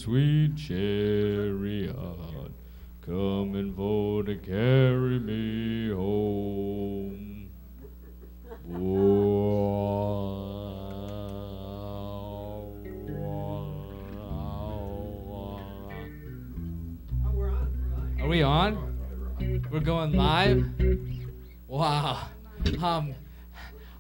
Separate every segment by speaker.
Speaker 1: sweet chariot, coming for to carry me home.
Speaker 2: Are we on? We're going live? Wow.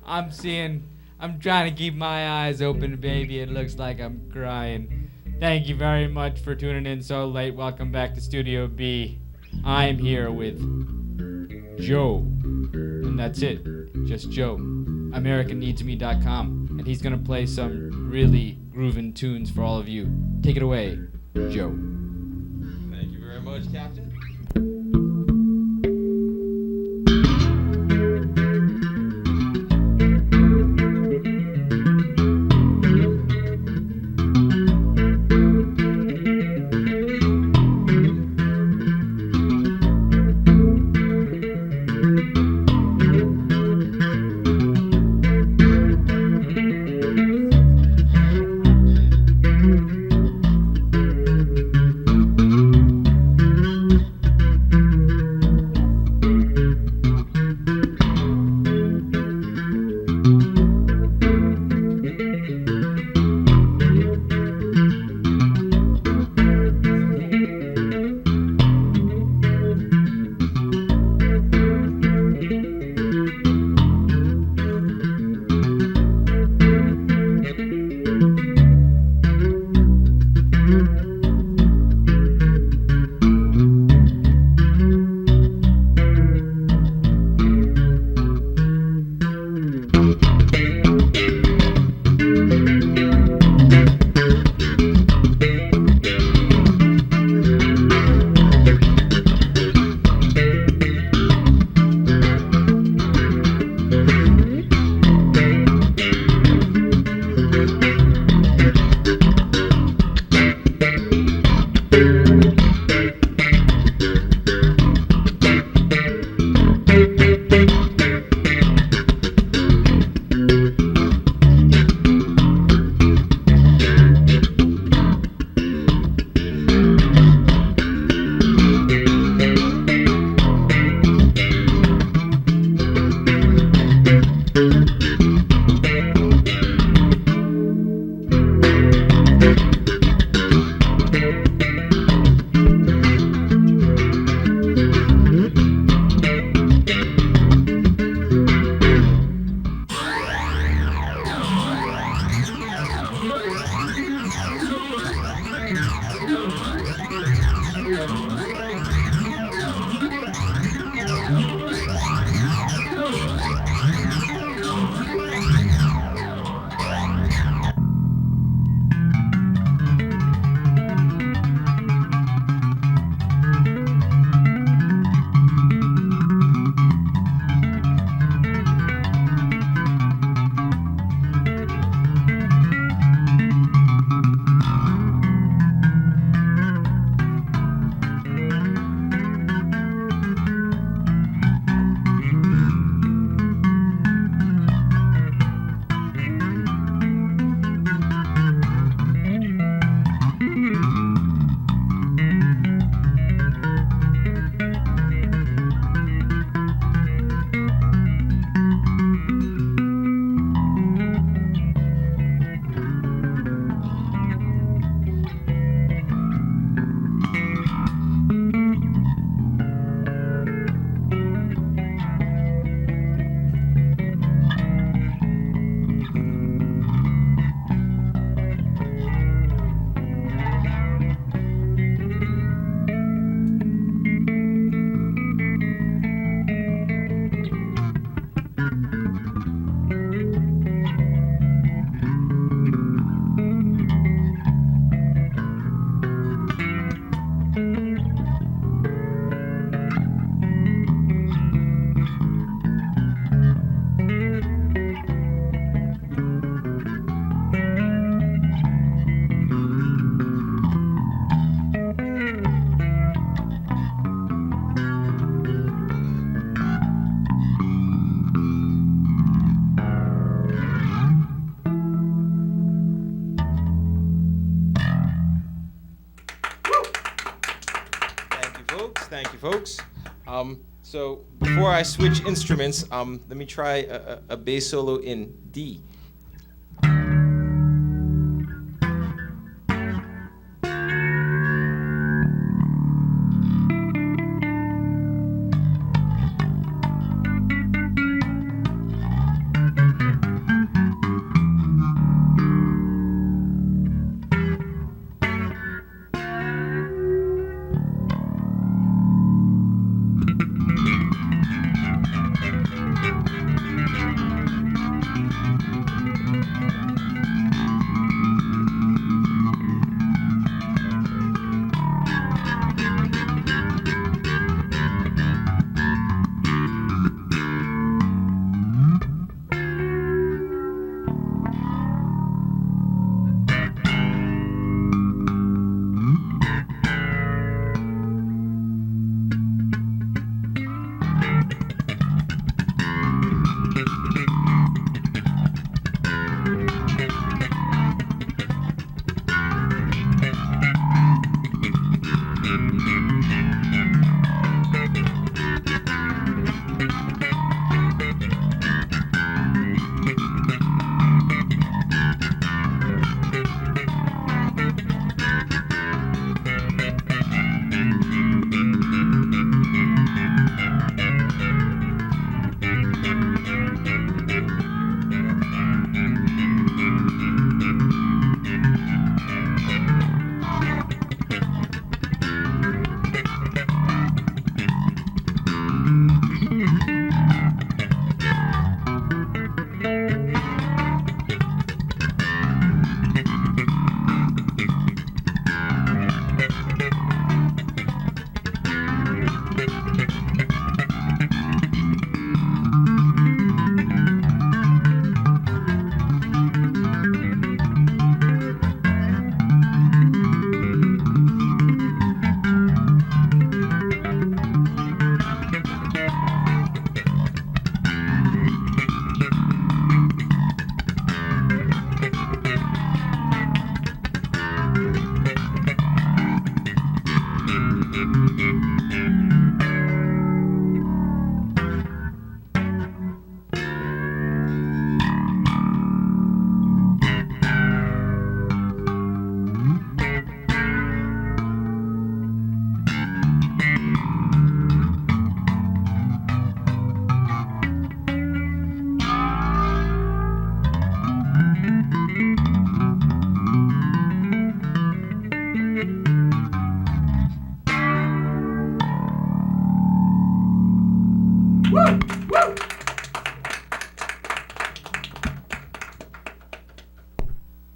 Speaker 2: I'm trying to keep my eyes open, baby. It looks like I'm crying. Thank you very much for tuning in so late. Welcome back to Studio B. I'm here with Joe. And that's it. Just Joe. AmericanNeedsMe.com. And he's gonna play some really groovin' tunes for all of you. Take it away, Joe.
Speaker 3: Thank you very much, Captain. folks. Thank you, folks. So before I switch instruments, let me try a bass solo in D.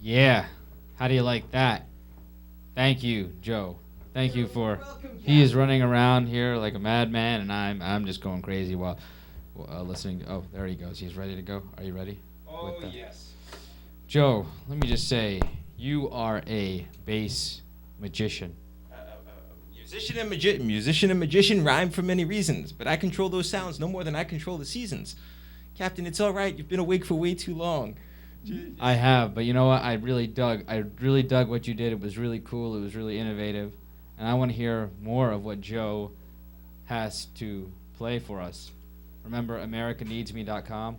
Speaker 2: Yeah. How do you like that? Thank you, Joe. Thank you for. He is running around here like a madman, and I'm just going crazy while listening. Oh, there he goes. He's ready to go. Are you ready?
Speaker 3: Oh, yes.
Speaker 2: Joe, let me just say, you are a bass magician.
Speaker 3: Musician and magician rhyme for many reasons, but I control those sounds no more than I control the seasons. Captain, it's all right. You've been awake for way too long.
Speaker 2: I have, but you know what? I really dug what you did. It was really cool. It was really innovative, and I want to hear more of what Joe has to play for us. Remember AmericaNeedsMe.com.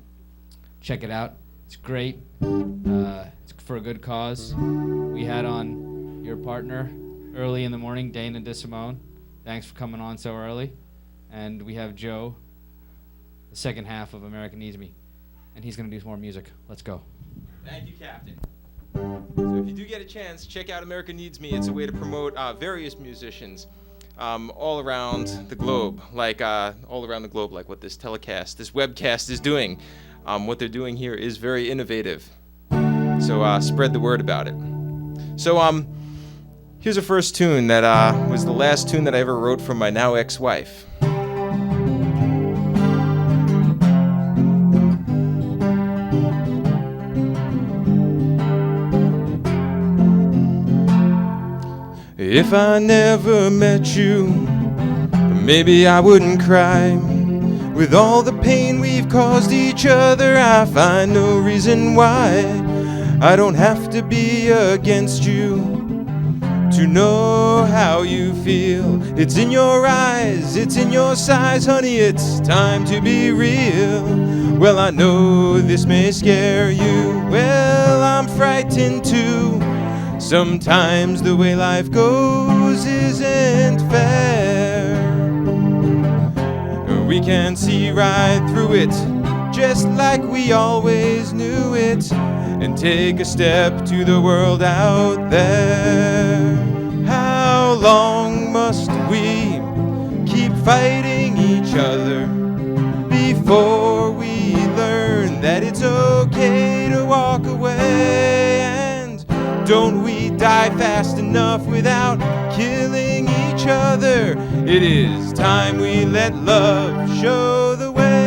Speaker 2: Check it out. It's great. It's for a good cause. We had on your partner early in the morning, Dana DeSimone. Thanks for coming on so early. And we have Joe, the second half of America Needs Me. And he's going to do some more music. Let's go.
Speaker 3: Thank you, Captain. So if you do get a chance, check out America Needs Me. It's a way to promote various musicians all around the globe, like what this webcast is doing. What they're doing here is very innovative. So spread the word about it. So here's a first tune that was the last tune that I ever wrote for my now ex-wife. If I never met you, maybe I wouldn't cry. With all the pain we've caused each other, I find no reason why I don't have to be against you to know how you feel. It's in your eyes, it's in your sighs, honey, it's time to be real. Well, I know this may scare you. Well, I'm frightened too. Sometimes the way life goes isn't fair. We can see right through it, just like we always knew it, and take a step to the world out there. How long must we keep fighting each other before we learn that it's okay to walk away? And don't we die fast enough without killing each other? It is time we let love show the way.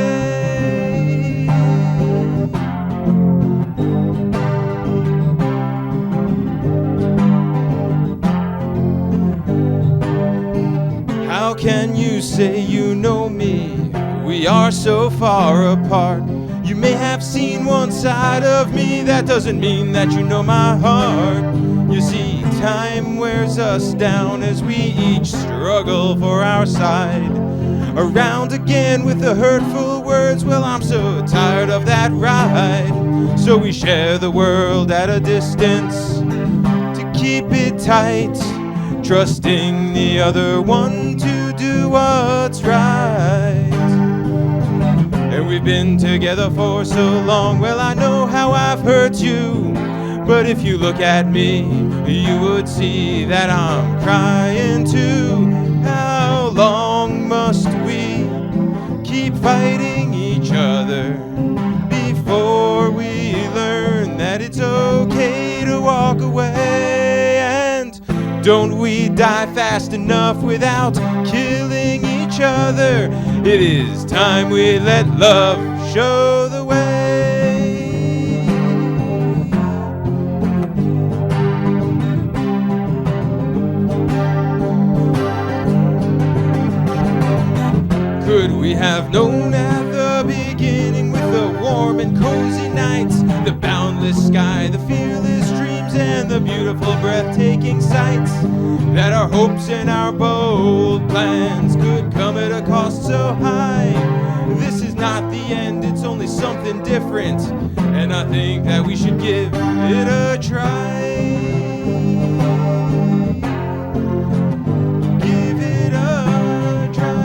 Speaker 3: How can you say you know me? We are so far apart. You may have seen one side of me, that doesn't mean that you know my heart. You see, time wears us down as we each struggle for our side. Around again with the hurtful words, well, I'm so tired of that ride. So we share the world at a distance to keep it tight, trusting the other one to do what's right. And we've been together for so long, well, I know how I've hurt you. But if you look at me, you would see that I'm crying too. How long must we keep fighting each other before we learn that it's okay to walk away? And don't we die fast enough without killing each other? It is time we let love show the way. Could we have known at the beginning, with the warm and cozy nights, the boundless sky, the fearless dreams, and the beautiful breathtaking sights, that our hopes and our bold plans could come at a cost so high? This is not the end, it's only something different, and I think that we should give it a try. Give it a try.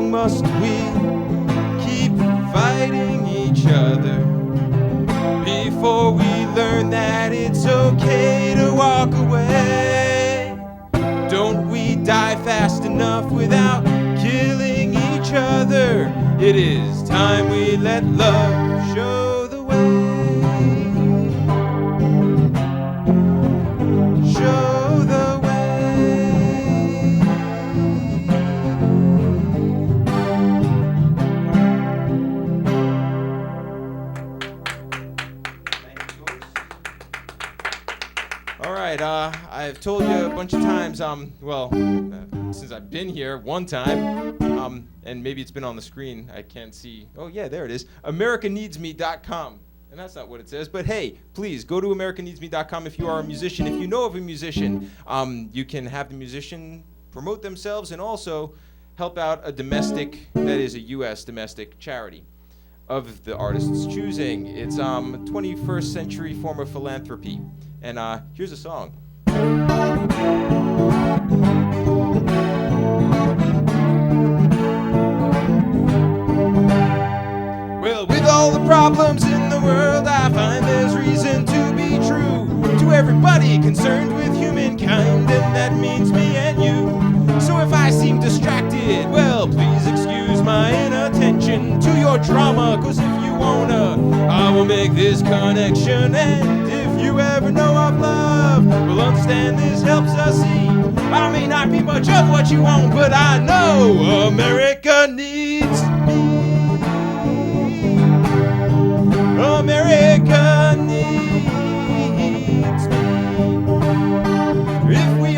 Speaker 3: Must we keep fighting each other before we learn that it's okay to walk away? Don't we die fast enough without killing each other? It is time we let love show the way. Show the way. I've told you a bunch of times, since I've been here one time, and maybe it's been on the screen, I can't see. Oh yeah, there it is, AmericaNeedsMe.com. And that's not what it says, but hey, please go to AmericaNeedsMe.com if you are a musician. If you know of a musician, you can have the musician promote themselves and also help out a domestic, that is a U.S. domestic charity of the artist's choosing. It's 21st century form of philanthropy. And here's a song. Well, with all the problems in the world, I find there's reason to be true to everybody concerned with humankind, and that means me and you. So if I seem distracted, well, please excuse my inattention to your drama, 'cause if you wanna, I will make this connection. And if you ever know of love, will understand this helps us see. I may not be much of what you want, but I know America needs me. America needs me. If we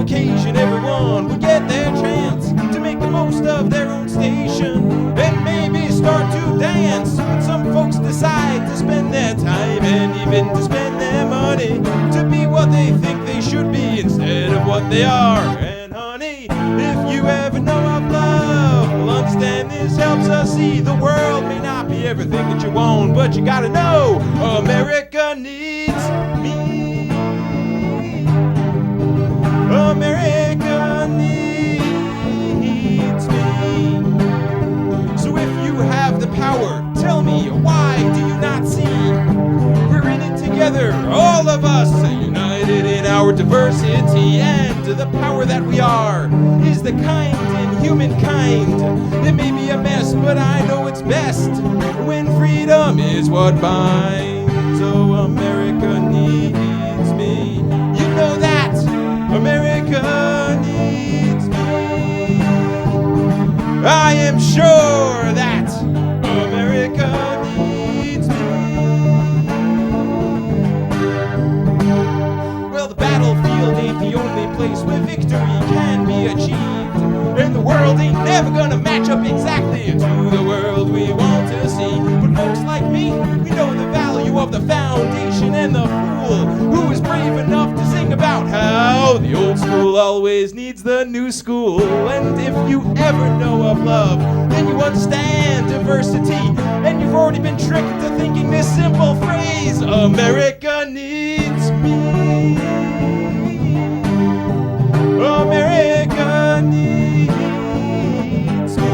Speaker 3: occasion everyone would get their chance to make the most of their own station and maybe start to dance. But some folks decide to spend their time and even to spend their money to be what they think they should be instead of what they are. And honey, if you ever know of love, well, understand this helps us see the world may not be everything that you want, but you gotta know America needs me. America needs me. So if you have the power, tell me, why do you not see? We're in it together, all of us, united in our diversity, and the power that we are is the kind in humankind. It may be a mess, but I know it's best when freedom is what binds. Oh, America needs me. You know that America needs me. I am sure that America needs me. Well, the battlefield ain't the only place where victory can be achieved, and the world ain't never gonna match up exactly to the world we want to see. But folks like me, we know the value of the foundation and the fool who is brave enough to sing about how the old school always needs the new school. And if you ever know of love, then you understand diversity, and you've already been tricked into thinking this simple phrase, America needs me. America needs me.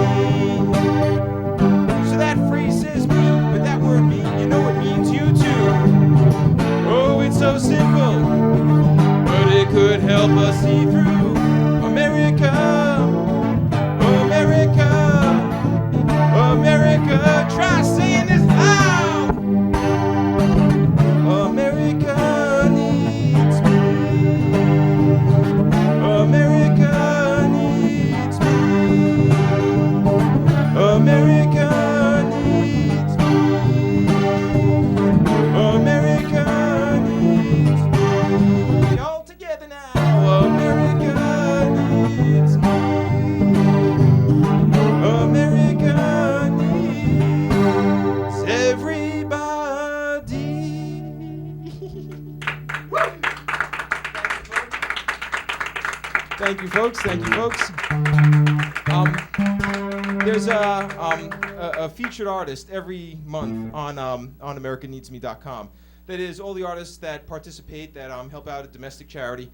Speaker 3: So that phrase says me, but that word me, you know it means you too. Oh, it's so simple, but it could help us see through. America, America, America, try saying this loud. America needs me. America needs me. America needs me. America needs me. All together now. America needs me. America needs everybody. Thank you, folks. Thank you, folks. There's a featured artist every month on AmericaNeedsMe.com. That is, all the artists that participate, that help out a domestic charity,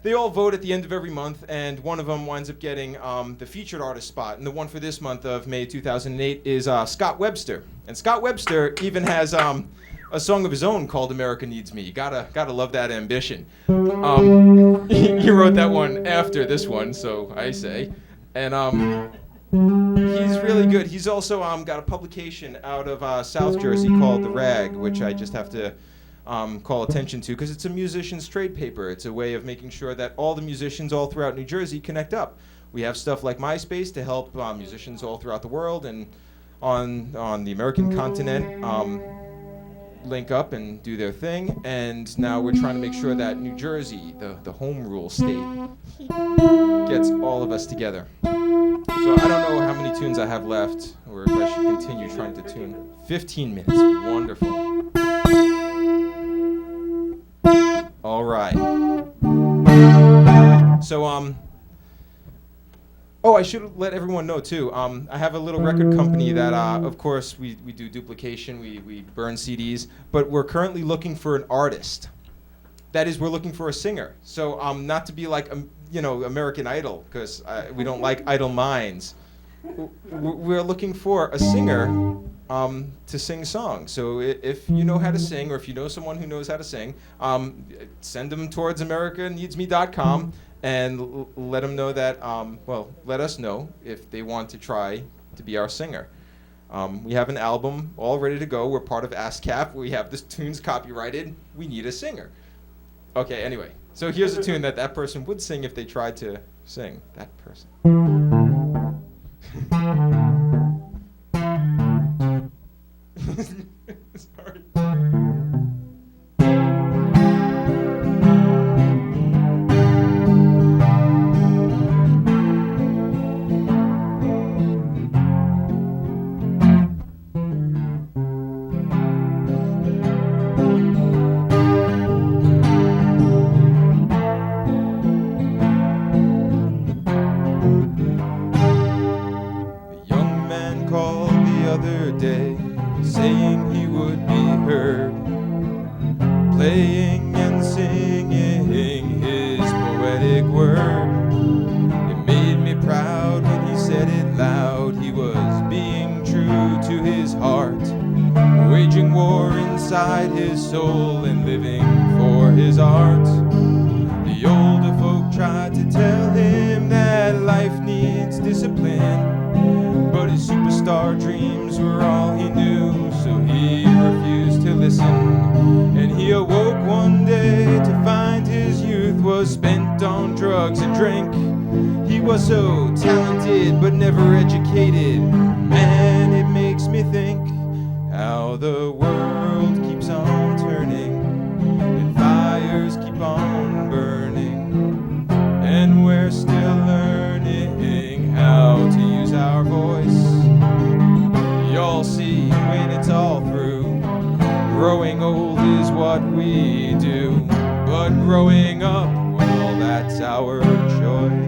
Speaker 3: they all vote at the end of every month, and one of them winds up getting the featured artist spot. And the one for this month of May 2008 is Scott Webster. And Scott Webster even has a song of his own called America Needs Me. You gotta love that ambition. He wrote that one after this one, so I say. And he's really good. He's also got a publication out of South Jersey called The Rag, which I just have to call attention to because it's a musician's trade paper. It's a way of making sure that all the musicians all throughout New Jersey connect up. We have stuff like MySpace to help musicians all throughout the world and on the American continent link up and do their thing. And now we're trying to make sure that New Jersey, the home rule state, gets all of us together. So I don't know how many tunes I have left, or if I should continue trying to tune. 15 minutes, wonderful. All right. So, oh, I should let everyone know too. I have a little record company that, of course, we do duplication, we burn CDs, but we're currently looking for an artist. That is, we're looking for a singer. So, not to be like, American Idol, because we don't like idle minds. We're looking for a singer to sing songs. So if you know how to sing, or if you know someone who knows how to sing, send them towards AmericaNeedsMe.com and let them know that, let us know if they want to try to be our singer. We have an album all ready to go. We're part of ASCAP. We have this tunes copyrighted. We need a singer. Okay, anyway. So here's a tune that person would sing if they tried to sing. That person. Sorry. and singing his poetic word. It made me proud when he said it loud. He was being true to his heart, waging war inside his soul and living for his art. The older folk tried to tell him that life needs discipline, but his superstar dreams were all he knew, so he refused to listen. And he awoke one day to find his youth was spent on drugs and drink. He was so talented but never educated. Man, it makes me think how the world keeps on turning and fires keep on burning, and we're still learning how to use our voice. You'll see when it's all through. Growing old is what we do, but growing up, well, that's our choice.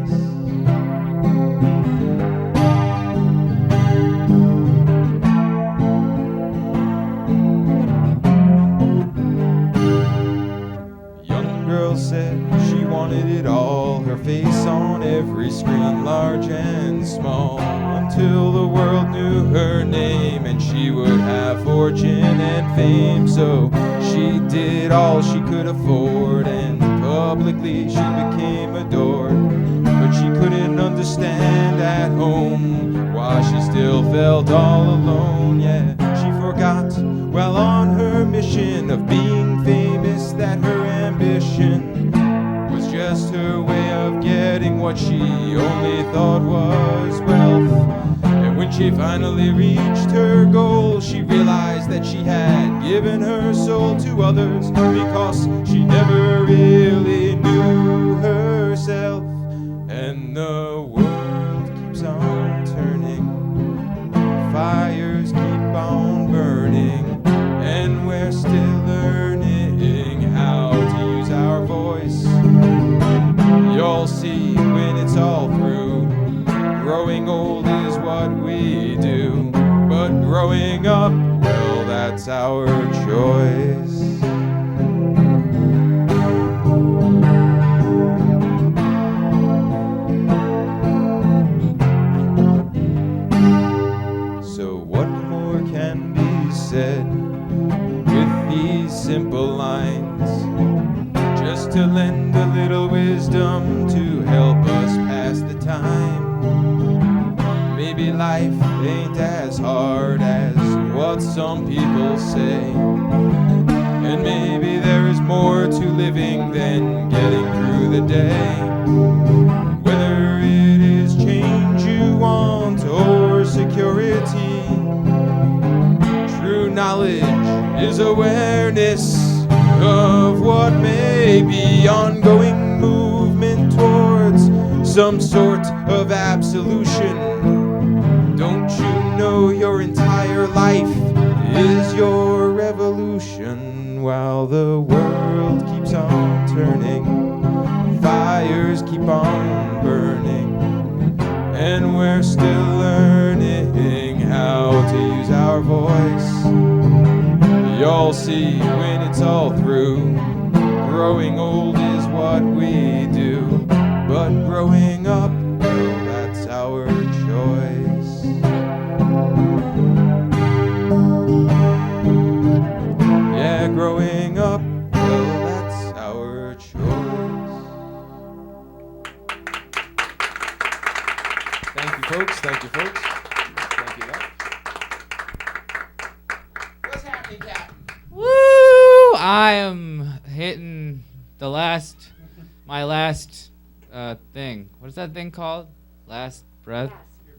Speaker 3: Said she wanted it all, her face on every screen, large and small, until the world knew her name and she would have fortune and fame. So she did all she could afford, and publicly she became adored. But she couldn't understand at home why she still felt all alone. Yeah, she forgot, while on her mission of being famous, that her ambition was just her way of getting what she only thought was wealth. And when she finally reached her goal, she realized that she had given her soul to others, because she never really knew herself. And the world keeps on turning, fires keep on burning, and we're still learning how to use our voice. You'll see when it's all through. Growing old is what we do, but growing up, well, that's our choice. So what more can be said with these simple lines, just to lend a little wisdom to help us pass the time? Maybe life ain't as hard as what some people say, and maybe there is more to living than getting through the day. Whether it is change you want or security, true knowledge is awareness of what may be ongoing movement towards some sort of absolution. Don't you know your entire life is your revolution? While the world keeps on turning, fires keep on burning, and we're still learning how to use our voice. You'll see when it's all through. Growing old is what we do, but growing up, well, that's our choice. Yeah, growing up, well, that's our choice. Thank you, folks. Thank you, folks. Thank you, Leutz. What's happening, Captain?
Speaker 2: Woo! I am hitting the my last thing. What is that thing called? Last breath?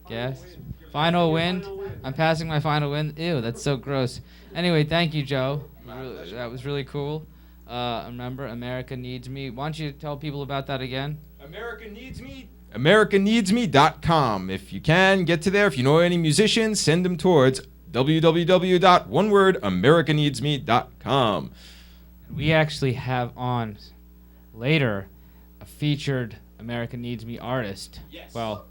Speaker 2: Gas? Final wind? I'm passing my final wind. Ew, that's so gross. Anyway, thank you, Joe. That was really cool. Remember, America Needs Me. Why don't you tell people about that again?
Speaker 3: America Needs Me. AmericaNeedsMe.com. If you can, get to there. If you know any musicians, send them towards www.AmericaNeedsMe.com.
Speaker 2: We actually have on later a featured America Needs Me artist.
Speaker 3: Yes.
Speaker 2: Well,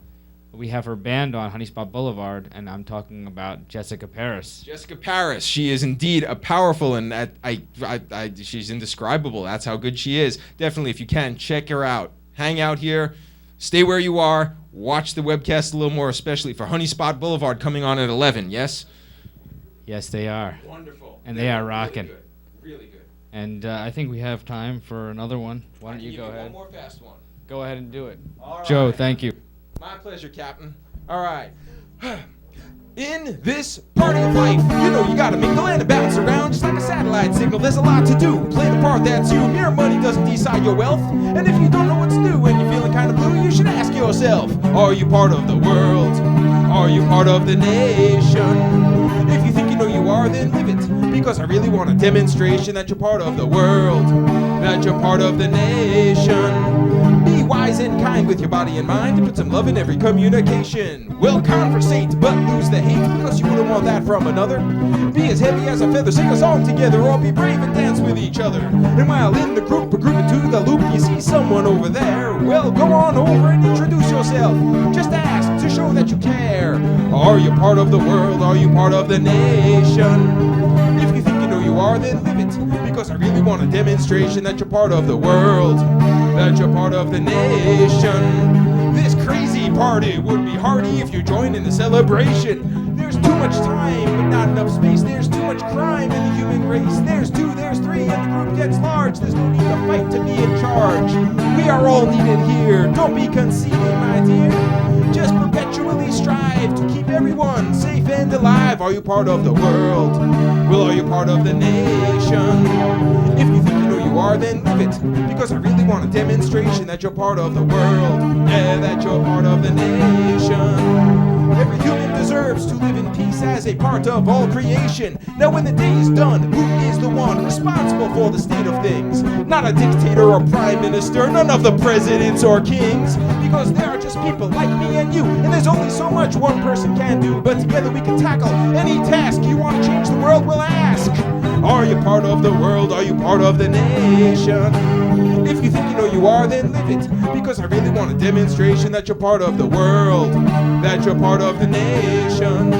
Speaker 2: we have her band on Honey Spot Boulevard, and I'm talking about Jessica Paris.
Speaker 3: Jessica Paris. She is indeed a powerful, and she's indescribable. That's how good she is. Definitely, if you can, check her out. Hang out here. Stay where you are. Watch the webcast a little more, especially for Honey Spot Boulevard coming on at 11, yes?
Speaker 2: Yes, they are.
Speaker 3: Wonderful.
Speaker 2: And they are rocking.
Speaker 3: Really good. Really good.
Speaker 2: And I think we have time for another one. Why don't you go ahead?
Speaker 3: One more fast one.
Speaker 2: Go ahead and do it.
Speaker 3: All right.
Speaker 2: Joe, thank you.
Speaker 3: My pleasure, Captain. All right. In this party of life, you know you gotta mingle and bounce around just like a satellite signal. There's a lot to do. Play the part that's you. Mere money doesn't decide your wealth. And if you don't know what's new and you're feeling kind of blue, you should ask yourself, are you part of the world? Are you part of the nation? If you think you know you are, then live it. Because I really want a demonstration that you're part of the world, that you're part of the nation. Be wise and kind with your body and mind, and put some love in every communication. Well, conversate, but lose the hate, because you wouldn't want that from another. Be as heavy as a feather, sing a song together, or be brave and dance with each other. And while in the group, or group into the loop, you see someone over there, well, go on over and introduce yourself. Just ask to show that you care. Are you part of the world? Are you part of the nation? If you think you know you are, then live it, because I really want a demonstration that you're part of the world, that you're part of the nation. This crazy party would be hardy if you join in the celebration. There's too much time, but not enough space. There's too much crime in the human race. There's two, there's three, and the group gets large. There's no need to fight to be in charge. We are all needed here. Don't be conceited, my dear. Just perpetually strive to keep everyone safe and alive. Are you part of the world? Well, are you part of the nation? If you think you know you are, then live it, because I really want a demonstration that you're part of the world, yeah, that you're part of the nation. Every human deserves to live in peace as a part of all creation. Now when the day is done, who is the one responsible for the state of things? Not a dictator or prime minister, none of the presidents or kings, because there are just people like me and you, and there's only so much one person can do, but together we can tackle any task. You want to change the world? Well, ask. Are you part of the world? Are you part of the nation? If you think you know you are, then live it, because I really want a demonstration that you're part of the world, that you're part of the nation.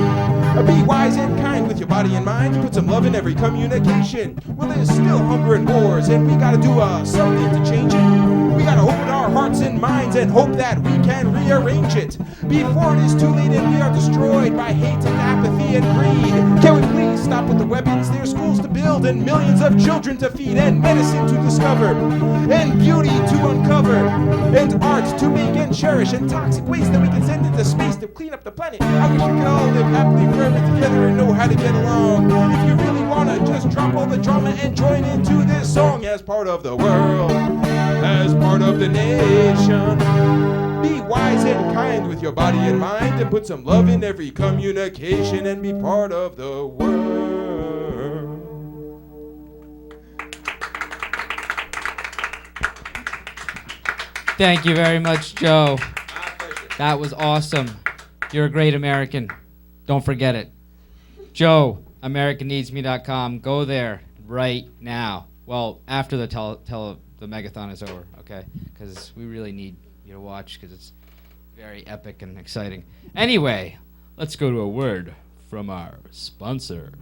Speaker 3: Be wise and kind with your body and mind, put some love in every communication. Well, there's still hunger and wars, and we gotta do something to change it. We gotta open our hearts and minds and hope that we can rearrange it before it is too late and we are destroyed by hate and apathy and greed. Can we please stop with the weapons? There's schools to build and millions of children to feed, and medicine to discover, and beauty to uncover, and art to make and cherish, and toxic waste that we can send into space to clean up the planet. I wish we could all live happily forever together and know how to get along. If you really wanna just drop all the drama and join into this song as part of the world, as part of the nation. Be wise and kind with your body and mind, and put some love in every communication, and be part of the world.
Speaker 2: Thank you very much, Joe.
Speaker 3: My pleasure.
Speaker 2: That was awesome. You're a great American. Don't forget it. Joe, AmericanNeedsMe.com. Go there right now. Well, after the the Megathon is over, okay? Because we really need you to watch, because it's very epic and exciting. Anyway, let's go to a word from our sponsor.